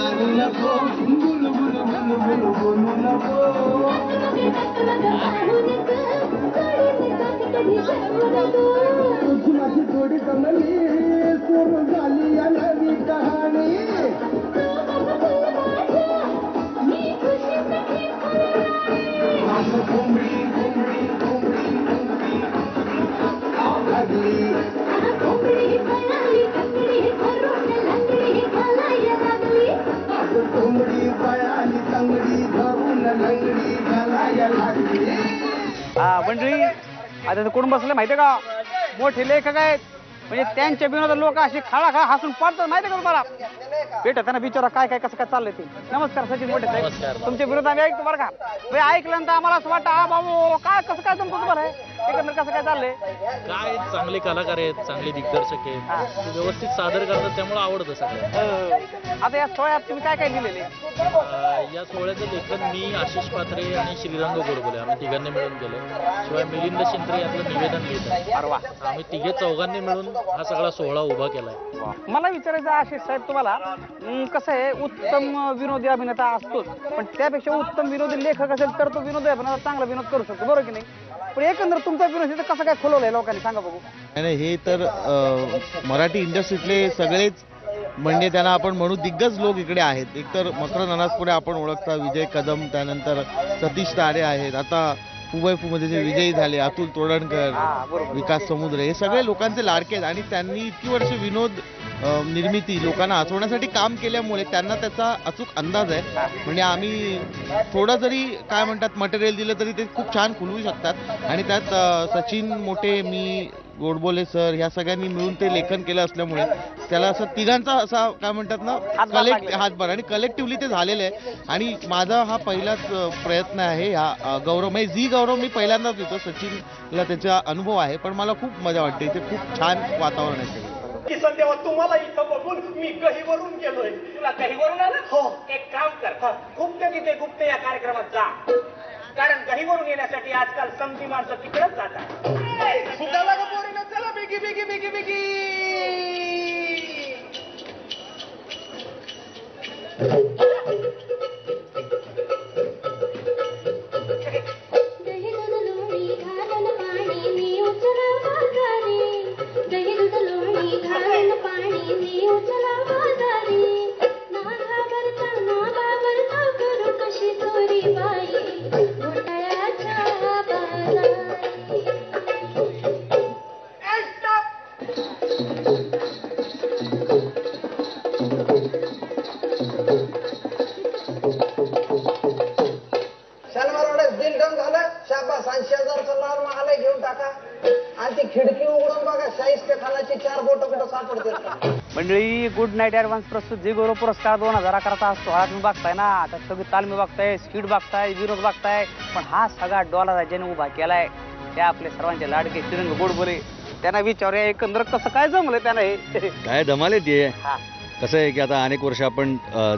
बोलू नको बुलू बुलू बुलू बुलू बोलू नको तुझी माझी थोडी जमली सुरू झाली या नवी कहाणी कोंबडी कोंबडी कोंबडी कोंबडी लागली कोंबडी पळाली तंगडी धरून लंगडी घालायला लागली. मंडळी आता कोण बसले माहितीये का मोठे लेखक आहेत म्हणजे त्यांच्या विनोद लोक अशी खळा हसून पडतात माहितीये का तुम्हाला भेट त्यांना विचारा काय काय कसं काय चाललंय ते. नमस्कार सचिन मोठे साहेब तुमचे विरोध आम्ही ऐकतो बरं का म्हणजे ऐकल्यानंतर आम्हाला असं वाटतं हा बाबू काय कसं काय जमतो तुम्हाला एकंदर कसं काय चाललंय काय चांगले कलाकार आहेत चांगले दिग्दर्शक आहेत व्यवस्थित सादर करतात त्यामुळे आवडतं सगळं. आता या सोहळ्यात तुम्ही काय काय लिहिलेले या सोहळ्याचं लेखन मी आशिष पात्रे आणि श्रीरंग गोडबोले आम्ही तिघांनी मिळून केलं शिवाय मिलिंद शिंत्रे यातलं निवेदन लिहिलं आम्ही तिघे चौघांनी मिळून हा सगळा सोहळा उभा केलाय. मला विचारायचं आशिष साहेब तुम्हाला कसं आहे उत्तम विनोदी अभिनेता असतोच पण त्यापेक्षा उत्तम विनोदी लेखक असेल तर तो विनोदी अभिनेता चांगला विनोद करू शकतो बरोबर की नाही पण एकंदर तुमचा विनोद कसं काय खुलवलंय लोकांनी सांगा बघू. नाही हे तर मराठी इंडस्ट्रीतले सगळेच म्हणजे त्यांना आपण म्हणू दिग्गज लोक इकडे आहेत. एक तर मकरंद अनासपुरे आपण ओळखता विजय कदम त्यानंतर सतीश तारे आहेत आता फुबैफूमध्ये जे विजयी झाले अतुल तोडणकर विकास समुद्रे हे सगळे लोकांचे लाडके आहेत आणि त्यांनी इतकी वर्ष विनोद निर्मिती लोकांना हसवण्यासाठी काम केल्यामुळे त्यांना त्याचा अचूक अंदाज आहे. म्हणजे आम्ही थोडं जरी काय म्हणतात मटेरियल दिलं तरी ते खूप छान खुलवू शकतात आणि त्यात सचिन मोठे मी गोडबोले सर ह्या सगळ्यांनी मिळून ते लेखन केलं असल्यामुळे त्याला असं तिघांचा असा काय म्हणतात ना हातभार आणि कलेक्टिव्हली ते झालेलं आहे. आणि माझा हा पहिलाच प्रयत्न आहे हा गौरव म्हणजे झी गौरव मी पहिल्यांदाच देतो सचिनला त्याचा अनुभव आहे पण मला खूप मजा वाटते इथे खूप छान वातावरण आहे. किसन देवा तुम्हाला इथं बघून मी गहीवरून गेलोय. तुला गहीवरून आलं हो एक काम कर गुप्त तिथे गुप्त या कार्यक्रमात जा कारण गहीवरून येण्यासाठी आजकाल समधी माणसं तिकडेच जातात. चला बिगी बिगी बिगी बिगी मंडळी गुड नाईट ॲडव्हान्स प्रस्तुत झी गौरव पुरस्कार 2011चा सोहळा तुम्ही बघताय ना आता सगळी तालमी बघताय स्पीड बघताय विरोध बघताय पण हा सगळा डॉलर ज्याने उभा केलाय त्या आपले सर्वांचे लाडके श्रीरंग गोडबोले त्यांना विचारूया एकंदर कसं काय जमलं त्यांना हे काय धमाल ते कसं आहे की आता अनेक वर्ष आपण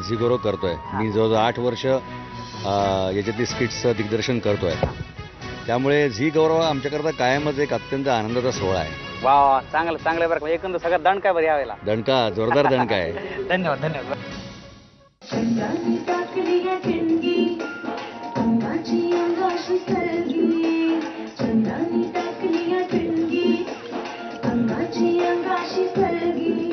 झी गौरव करतोय मी जवळजवळ 8 वर्ष याच्यातली स्किट्सचं दिग्दर्शन करतोय त्यामुळे झी गौरव आमच्याकरता कायमच एक अत्यंत आनंदाचा सोहळा आहे. वा चांगलं चांगलं बरं एकंदर सगळं दणका बरं यावेळेला दणका जोरदार दणका आहे. धन्यवाद धन्यवाद. अंगाची अंगाशी सलगी